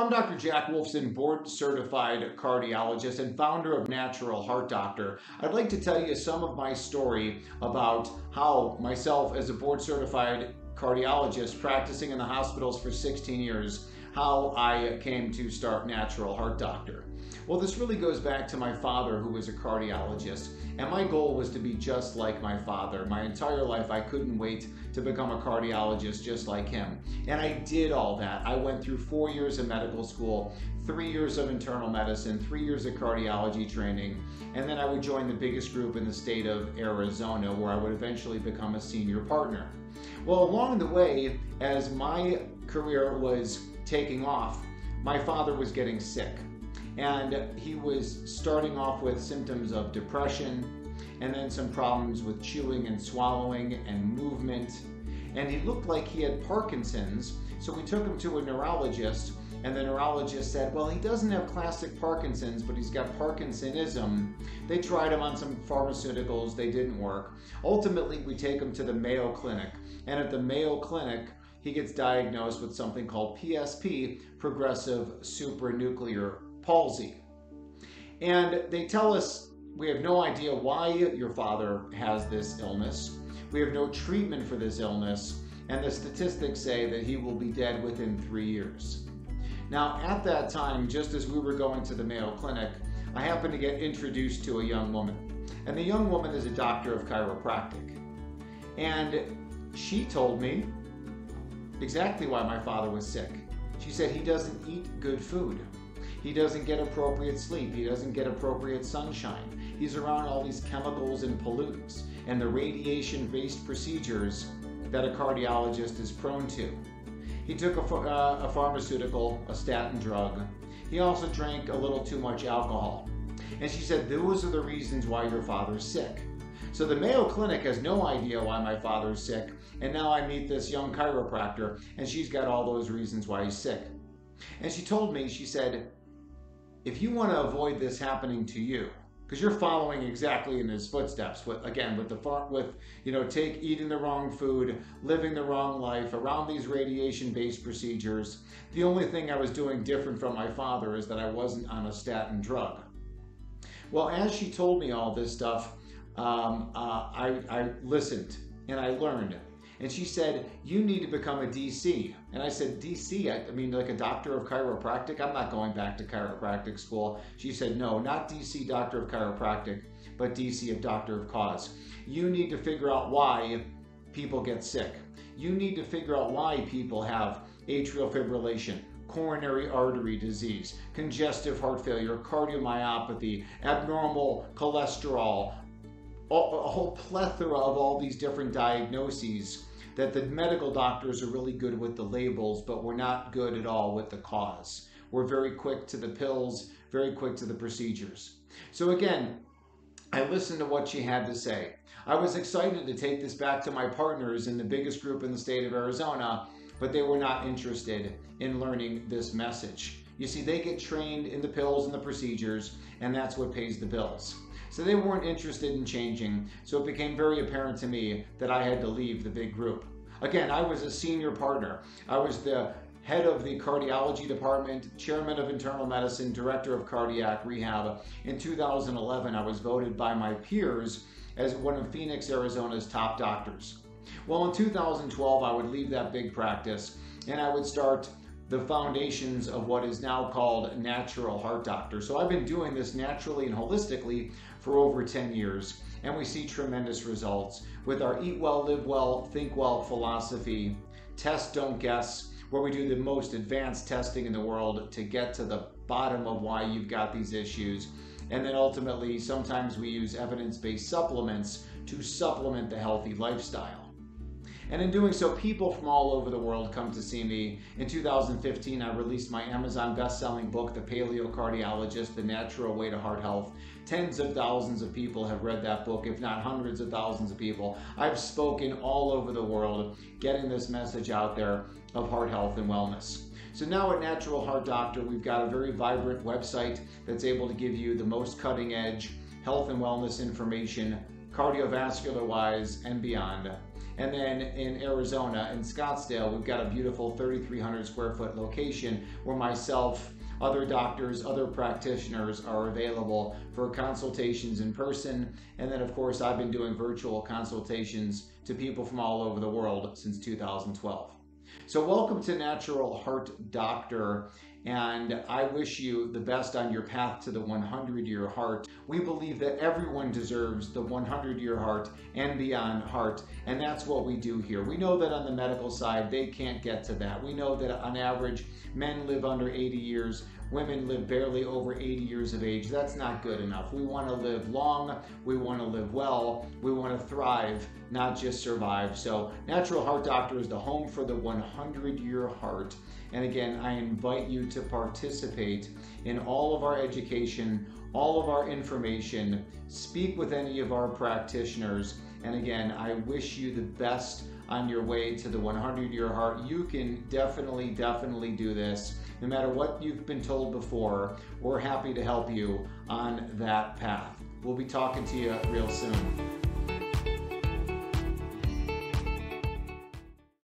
I'm Dr. Jack Wolfson, board-certified cardiologist and founder of Natural Heart Doctor. I'd like to tell you some of my story about how myself, as a board-certified cardiologist practicing in the hospitals for 16 years, how I came to start Natural Heart Doctor. Well, this really goes back to my father, who was a cardiologist, and my goal was to be just like my father. My entire life, I couldn't wait to become a cardiologist just like him. And I did all that. I went through 4 years of medical school, 3 years of internal medicine, 3 years of cardiology training, and then I would join the biggest group in the state of Arizona, where I would eventually become a senior partner. Well, along the way, as my career was taking off, my father was getting sick. And he was starting off with symptoms of depression, and then some problems with chewing and swallowing and movement. And he looked like he had Parkinson's, so we took him to a neurologist, and the neurologist said, well, he doesn't have classic Parkinson's, but he's got Parkinsonism. They tried him on some pharmaceuticals, they didn't work. Ultimately, we take him to the Mayo Clinic, and at the Mayo Clinic, he gets diagnosed with something called PSP, progressive supranuclear palsy. And they tell us, we have no idea why your father has this illness. We have no treatment for this illness. And the statistics say that he will be dead within 3 years. Now, at that time, just as we were going to the Mayo Clinic, I happened to get introduced to a young woman. And the young woman is a doctor of chiropractic. And she told me exactly why my father was sick. She said he doesn't eat good food. He doesn't get appropriate sleep. He doesn't get appropriate sunshine. He's around all these chemicals and pollutants and the radiation-based procedures that a cardiologist is prone to. He took a pharmaceutical, a statin drug. He also drank a little too much alcohol. And she said, those are the reasons why your father's sick. So the Mayo Clinic has no idea why my father's sick. And now I meet this young chiropractor, and she's got all those reasons why he's sick. And she told me, she said, if you want to avoid this happening to you, because you're following exactly in his footsteps, eating the wrong food, living the wrong life, around these radiation-based procedures. The only thing I was doing different from my father is that I wasn't on a statin drug. Well, as she told me all this stuff, I listened and I learned. And she said, you need to become a DC. And I said, DC? I mean, like a doctor of chiropractic? I'm not going back to chiropractic school. She said, no, not DC doctor of chiropractic, but DC of doctor of cause. You need to figure out why people get sick. You need to figure out why people have atrial fibrillation, coronary artery disease, congestive heart failure, cardiomyopathy, abnormal cholesterol, a whole plethora of all these different diagnoses that the medical doctors are really good with the labels, but we're not good at all with the cause. We're very quick to the pills, very quick to the procedures. So again, I listened to what she had to say. I was excited to take this back to my partners in the biggest group in the state of Arizona, but they were not interested in learning this message. You see, they get trained in the pills and the procedures, and that's what pays the bills. So they weren't interested in changing, so it became very apparent to me that I had to leave the big group. Again, I was a senior partner. I was the head of the cardiology department, chairman of internal medicine, director of cardiac rehab. In 2011, I was voted by my peers as one of Phoenix, Arizona's top doctors. Well, in 2012, I would leave that big practice and I would start the foundations of what is now called Natural Heart Doctor. So I've been doing this naturally and holistically for over 10 years, and we see tremendous results with our Eat Well, Live Well, Think Well philosophy, Test, Don't Guess, where we do the most advanced testing in the world to get to the bottom of why you've got these issues. And then ultimately, sometimes we use evidence-based supplements to supplement the healthy lifestyle. And in doing so, people from all over the world come to see me. In 2015, I released my Amazon best-selling book, The Paleo Cardiologist, The Natural Way to Heart Health. Tens of thousands of people have read that book, if not hundreds of thousands of people. I've spoken all over the world, getting this message out there of heart health and wellness. So now at Natural Heart Doctor, we've got a very vibrant website that's able to give you the most cutting-edge health and wellness information, cardiovascular wise and beyond. And then in Arizona, in Scottsdale, we've got a beautiful 3,300 square foot location where myself, other doctors, other practitioners are available for consultations in person. And then of course, I've been doing virtual consultations to people from all over the world since 2012. So welcome to Natural Heart Doctor, and I wish you the best on your path to the 100-year heart. We believe that everyone deserves the 100-year heart and beyond heart, and that's what we do here. We know that on the medical side, they can't get to that. We know that on average, men live under 80 years, women live barely over 80 years of age. That's not good enough. We want to live long, we want to live well, we want to thrive, not just survive. So Natural Heart Doctor is the home for the 100-year heart. And again, I invite you to participate in all of our education, all of our information, speak with any of our practitioners. And again, I wish you the best on your way to the 100-year heart. You can definitely do this. No matter what you've been told before, we're happy to help you on that path. We'll be talking to you real soon.